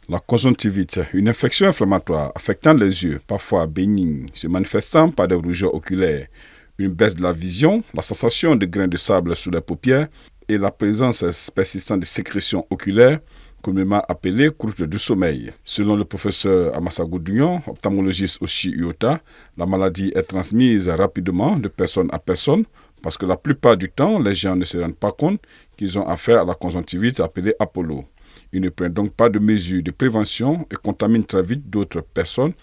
La conjonctivite, une infection inflammatoire affectant les yeux, parfois bénigne, se manifestant par des rougeurs oculaires, une baisse de la vision, la sensation de grains de sable sous les paupières et la présence persistante de sécrétions oculaires, communément appelées croûtes de sommeil. Selon le professeur Amassago Dunyon, ophtalmologiste au CHI-UOTA, la maladie est transmise rapidement de personne à personne parce que la plupart du temps, les gens ne se rendent pas compte qu'ils ont affaire à la conjonctivite appelée Apollo. Ils ne prennent donc pas de mesures de prévention et contaminent très vite d'autres personnes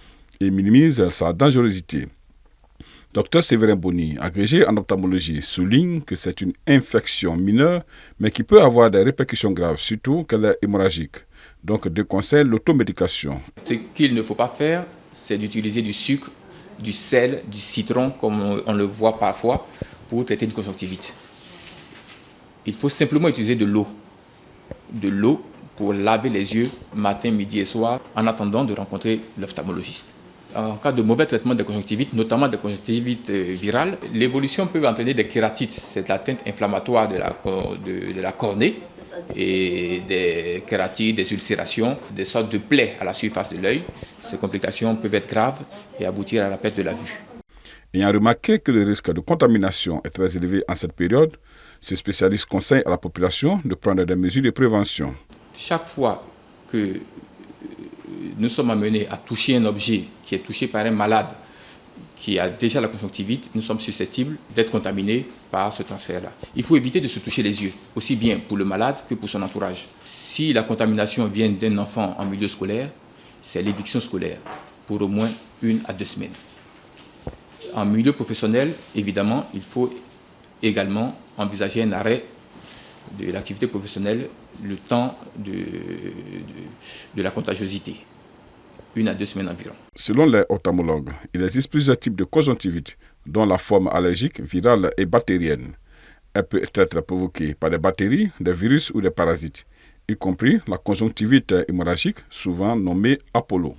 et minimisent sa dangerosité. Dr Séverin Boni, agrégé en ophtalmologie, souligne que c'est une infection mineure, mais qui peut avoir des répercussions graves, surtout qu'elle est hémorragique. Donc, déconseille l'automédication. Ce qu'il ne faut pas faire, c'est d'utiliser du sucre, du sel, du citron, comme on le voit parfois, pour traiter une conjonctivite. Il faut simplement utiliser de l'eau. De l'eau pour laver les yeux matin, midi et soir, en attendant de rencontrer l'ophtalmologiste. En cas de mauvais traitement des conjonctivites, notamment des conjonctivites virales, l'évolution peut entraîner des kératites, c'est l'atteinte inflammatoire de la cornée, et des kératites, des ulcérations, des sortes de plaies à la surface de l'œil. Ces complications peuvent être graves et aboutir à la perte de la vue. Ayant remarqué que le risque de contamination est très élevé en cette période, ce spécialiste conseille à la population de prendre des mesures de prévention. Chaque fois que nous sommes amenés à toucher un objet qui est touché par un malade qui a déjà la conjonctivite, nous sommes susceptibles d'être contaminés par ce transfert-là. Il faut éviter de se toucher les yeux, aussi bien pour le malade que pour son entourage. Si la contamination vient d'un enfant en milieu scolaire, c'est l'éviction scolaire pour au moins 1 à 2 semaines. En milieu professionnel, évidemment, il faut également envisager un arrêt de l'activité professionnelle le temps de la contagiosité, 1 à 2 semaines environ. Selon les ophtalmologues, il existe plusieurs types de conjonctivite, dont la forme allergique, virale et bactérienne. Elle peut être provoquée par des bactéries, des virus ou des parasites, y compris la conjonctivite hémorragique, souvent nommée Apollo.